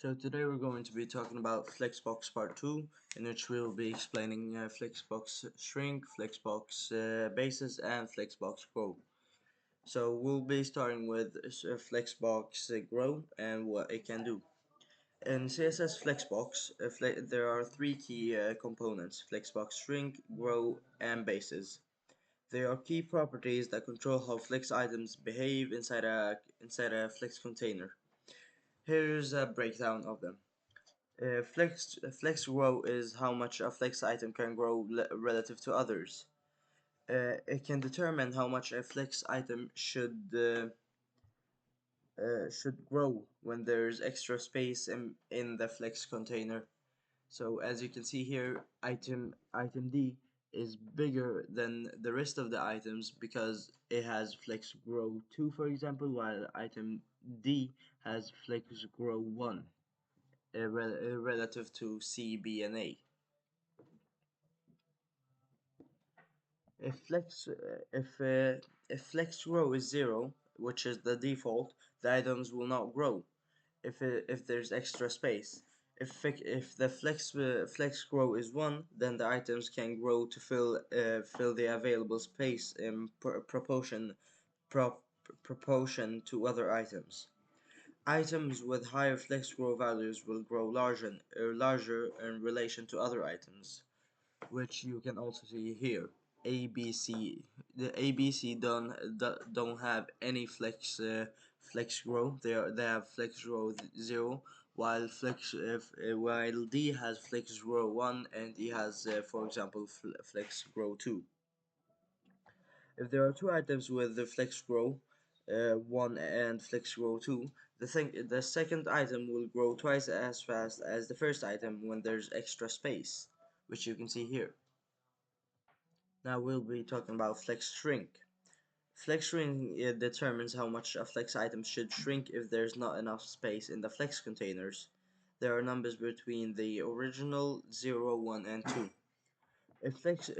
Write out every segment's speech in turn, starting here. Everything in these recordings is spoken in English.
So today we're going to be talking about Flexbox Part 2, in which we'll be explaining Flexbox Shrink, Flexbox Bases, and Flexbox Grow. So we'll be starting with Flexbox Grow and what it can do. In CSS Flexbox, there are three key components: Flexbox Shrink, Grow, and Bases. They are key properties that control how Flex items behave inside a Flex container. Here's a breakdown of them. Flex grow is how much a flex item can grow relative to others. It can determine how much a flex item should grow when there's extra space in the flex container. So as you can see here, item D is bigger than the rest of the items because it has flex grow 2, for example, while item D has flex grow 1 relative to C, B, and A. If flex if flex grow is 0, which is the default, the items will not grow if there's extra space. If the flex grow is 1, then the items can grow to fill the available space in pro proportion to other items. Items with higher flex grow values will grow larger in relation to other items, which you can also see here. ABC, the ABC don't have any flex grow. They have flex grow 0, while while D has flex grow 1 and E has for example flex grow 2. If there are two items with the flex grow 1 and flex grow 2, the second item will grow twice as fast as the first item when there's extra space, which you can see here. Now we'll be talking about flex shrink. Flex shrink determines how much a flex item should shrink if there's not enough space in the flex containers. There are numbers between the original 0, 1, and 2. If flex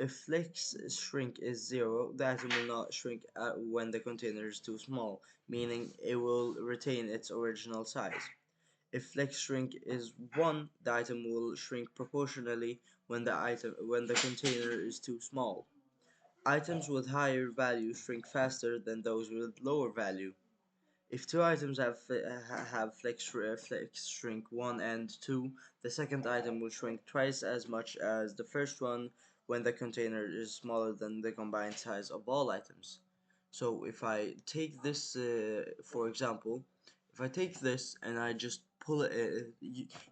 shrink is 0, the item will not shrink when the container is too small, meaning it will retain its original size. If flex shrink is 1, the item will shrink proportionally when the container is too small. Items with higher value shrink faster than those with lower value. If two items have flex shrink 1 and 2, the second item will shrink twice as much as the first one when the container is smaller than the combined size of all items. So if I take this, for example, if I take this and I just pull it,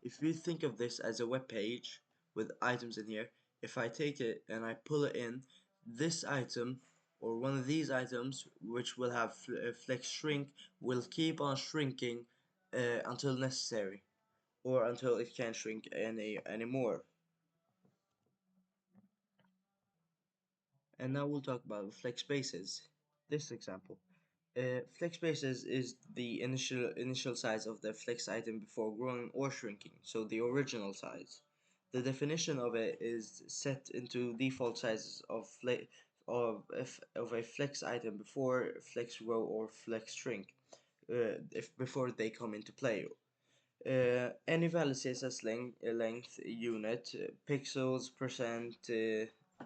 if you think of this as a web page with items in here, if I take it and I pull it in, this item or one of these items, which will have flex shrink, will keep on shrinking until necessary, or until it can't shrink anymore. And now we'll talk about flex bases. This example. Flex bases is the initial size of the flex item before growing or shrinking, so the original size. The definition of it is set into default sizes of a flex item before flex grow or flex shrink, if before they come into play. Any valid CSS length unit, pixels, percent,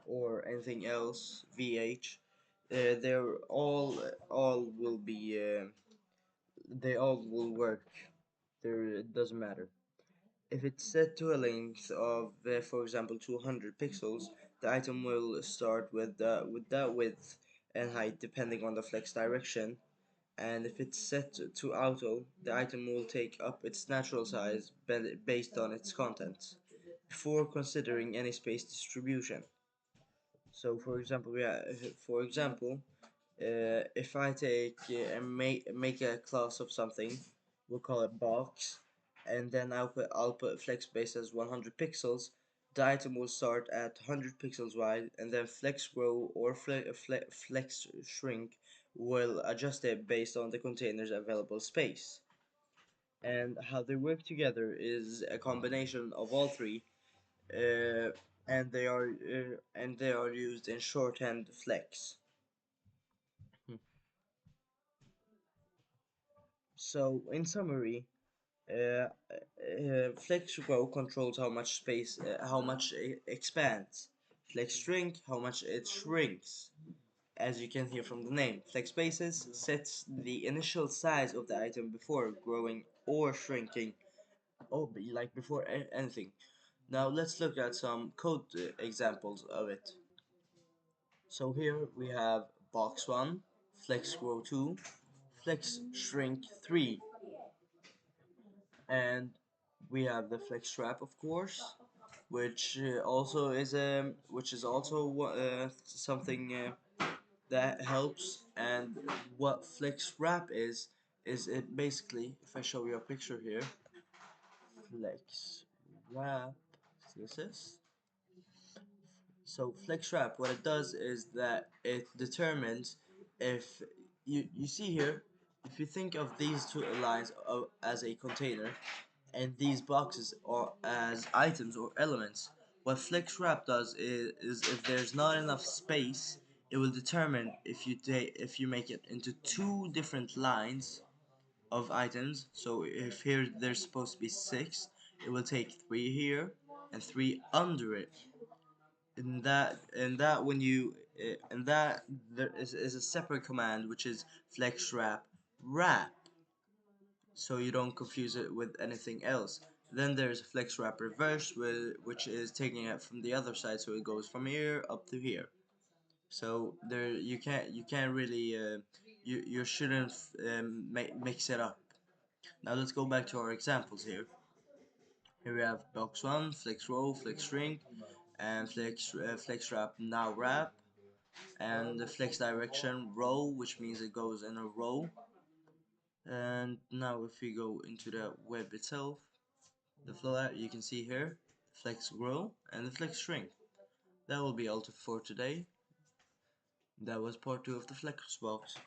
or anything else, VH, they're all will be they all will work. It doesn't matter. If it's set to a length of, for example, 200 pixels, the item will start with that width and height depending on the flex direction, and if it's set to auto, the item will take up its natural size based on its contents, before considering any space distribution. So for example, if I take and make a class of something, we'll call it box, and then I'll put flex base as 100 pixels. The item will start at 100 pixels wide, and then flex grow or flex shrink will adjust it based on the container's available space. And how they work together is a combination of all three, uh, and they are used in shorthand flex. So in summary, uh, flex row controls how much space, how much it expands. Flex shrink, how much it shrinks. As you can hear from the name, flex spaces sets the initial size of the item before growing or shrinking, or like before anything. Now let's look at some code examples of it. So here we have box 1, flex grow 2, flex shrink 3, and we have the flex wrap, of course, which also is which is also something that helps. And what flex wrap is it basically, if I show you a picture here, flex wrap, this is. So flex wrap, what it does is that it determines if you see here, if you think of these two lines as a container and these boxes are as items or elements, what flex wrap does is if there's not enough space, it will determine if you make it into two different lines of items. So if here there's supposed to be 6, it will take 3 here and 3 under it. And that when you and that there is a separate command, which is flex wrap, so you don't confuse it with anything else. Then there's flex wrap reverse, which is taking it from the other side, so it goes from here up to here. So there you can't really you shouldn't mix it up. Now let's go back to our examples here. Here we have box 1, flex row, flex shrink, and flex wrap now wrap, and the flex direction row, which means it goes in a row. And now if we go into the web itself, the flow, you can see here flex grow and the flex shrink. That will be all for today. That was part 2 of the flexbox.